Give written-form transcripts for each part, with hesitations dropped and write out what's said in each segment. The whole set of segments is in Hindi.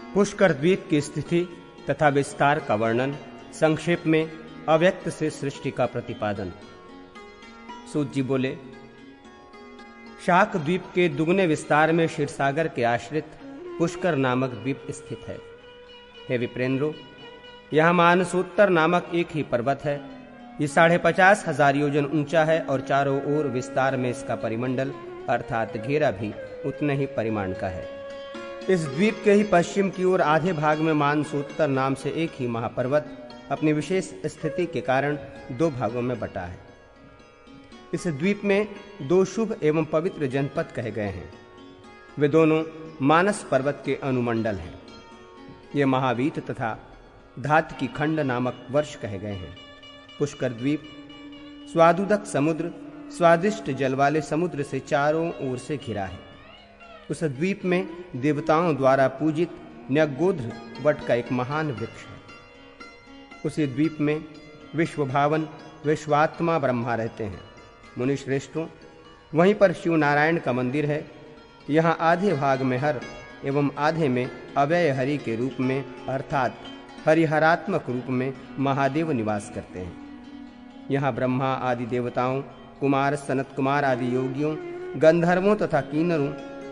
पुष्कर द्वीप की स्थिति तथा विस्तार का वर्णन, संक्षेप में अव्यक्त से सृष्टि का प्रतिपादन। सूत जी बोले, शाक द्वीप के दुगने विस्तार में क्षीरसागर के आश्रित पुष्कर नामक द्वीप स्थित है। हे विप्रेंद्रो, यहाँ मानसोत्तर नामक एक ही पर्वत है। ये 50,500 योजन ऊंचा है और चारों ओर विस्तार में इसका परिमंडल अर्थात घेरा भी उतने ही परिमाण का है। इस द्वीप के ही पश्चिम की ओर आधे भाग में मानसोत्तर नाम से एक ही महापर्वत अपनी विशेष स्थिति के कारण 2 भागों में बटा है। इस द्वीप में 2 शुभ एवं पवित्र जनपद कहे गए हैं। वे दोनों मानस पर्वत के अनुमंडल हैं। ये महावीत तथा धात की खंड नामक वर्ष कहे गए हैं। पुष्कर द्वीप स्वादुदक समुद्र, स्वादिष्ट जल वाले समुद्र से चारों ओर से घिरा है। उस द्वीप में देवताओं द्वारा पूजित न्यगोध्र वट का एक महान वृक्ष है। उसी द्वीप में विश्वभावन विश्वात्मा ब्रह्मा रहते हैं। मुनि श्रेष्ठों, वहीं पर शिव नारायण का मंदिर है। यहाँ आधे भाग में हर एवं आधे में अव्यय हरि के रूप में अर्थात हरिहरात्मक रूप में महादेव निवास करते हैं। यहाँ ब्रह्मा आदि देवताओं, कुमार सनत कुमार आदि योगियों, गंधर्वों तथा किन्नरों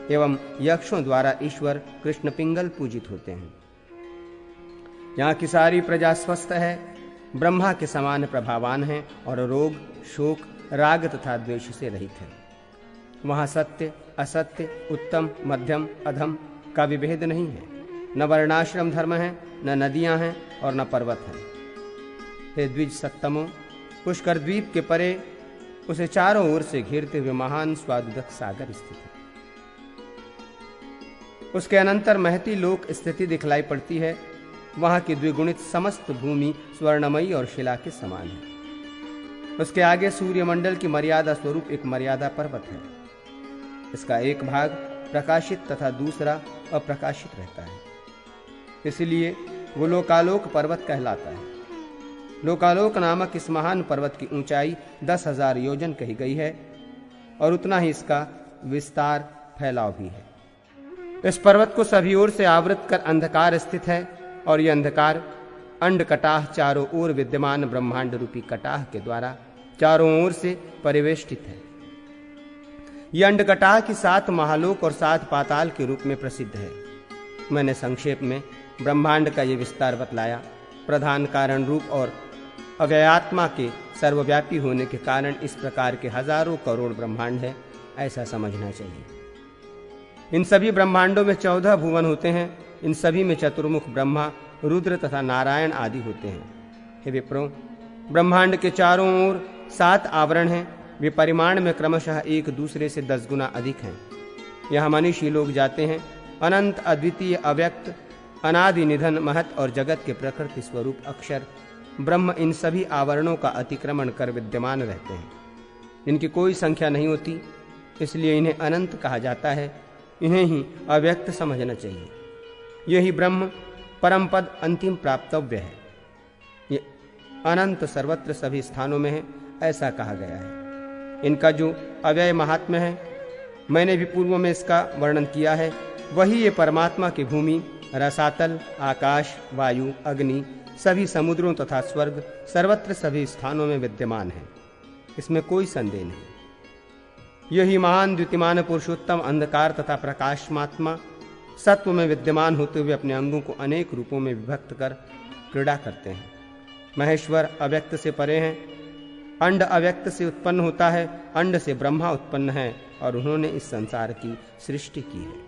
एवं यक्षों द्वारा ईश्वर कृष्ण पिंगल पूजित होते हैं। यहाँ की सारी प्रजा स्वस्थ है, ब्रह्मा के समान प्रभावान है और रोग, शोक, राग तथा द्वेष से रहित है। वहाँ सत्य, असत्य, उत्तम, मध्यम, अधम का विभेद नहीं है। न वर्णाश्रम धर्म है, न नदियां हैं और न पर्वत हैं। हे द्विज सत्तमो, पुष्कर द्वीप के परे उसे चारों ओर से घेरते हुए महान स्वादुदक सागर स्थित है। उसके अनंतर महती लोक स्थिति दिखलाई पड़ती है। वहां की द्विगुणित समस्त भूमि स्वर्णमयी और शिला के समान है। उसके आगे सूर्यमंडल की मर्यादा स्वरूप एक मर्यादा पर्वत है। इसका एक भाग प्रकाशित तथा दूसरा अप्रकाशित रहता है, इसलिए वो लोकालोक पर्वत कहलाता है। लोकालोक नामक इस महान पर्वत की ऊंचाई 10,000 योजन कही गई है और उतना ही इसका विस्तार फैलाव भी है। इस पर्वत को सभी ओर से आवृत कर अंधकार स्थित है और यह अंधकार अंड कटाह चारों ओर विद्यमान ब्रह्मांड रूपी कटाह के द्वारा चारों ओर से परिवेष्टित है। यह अंड कटाह की 7 महालोक और 7 पाताल के रूप में प्रसिद्ध है। मैंने संक्षेप में ब्रह्मांड का यह विस्तार बतलाया। प्रधान कारण रूप और अव्ययात्मा के सर्वव्यापी होने के कारण इस प्रकार के हजारों करोड़ ब्रह्मांड है, ऐसा समझना चाहिए। इन सभी ब्रह्मांडों में 14 भुवन होते हैं। इन सभी में चतुर्मुख ब्रह्मा, रुद्र तथा नारायण आदि होते हैं। हे विप्रो, ब्रह्मांड के चारों ओर 7 आवरण हैं। वे परिमाण में क्रमशः एक दूसरे से 10 गुना अधिक हैं। यहाँ मनीषी लोग जाते हैं। अनंत, अद्वितीय, अव्यक्त, अनादि, निधन, महत और जगत के प्रकृति स्वरूप अक्षर ब्रह्म इन सभी आवरणों का अतिक्रमण कर विद्यमान रहते हैं। इनकी कोई संख्या नहीं होती, इसलिए इन्हें अनंत कहा जाता है। इन्हें ही अव्यक्त समझना चाहिए। यही ब्रह्म परम पद अंतिम प्राप्तव्य है। ये अनंत सर्वत्र सभी स्थानों में है, ऐसा कहा गया है। इनका जो अव्यय महात्म्य है, मैंने भी पूर्व में इसका वर्णन किया है। वही ये परमात्मा की भूमि, रसातल, आकाश, वायु, अग्नि, सभी समुद्रों तथा स्वर्ग सर्वत्र सभी स्थानों में विद्यमान है। इसमें कोई संदेह नहीं। यही महान द्युतिमान पुरुषोत्तम अंधकार तथा प्रकाशमात्मा सत्व में विद्यमान होते हुए अपने अंगों को अनेक रूपों में विभक्त कर क्रीड़ा करते हैं। महेश्वर अव्यक्त से परे हैं। अंड अव्यक्त से उत्पन्न होता है। अंड से ब्रह्मा उत्पन्न है और उन्होंने इस संसार की सृष्टि की है।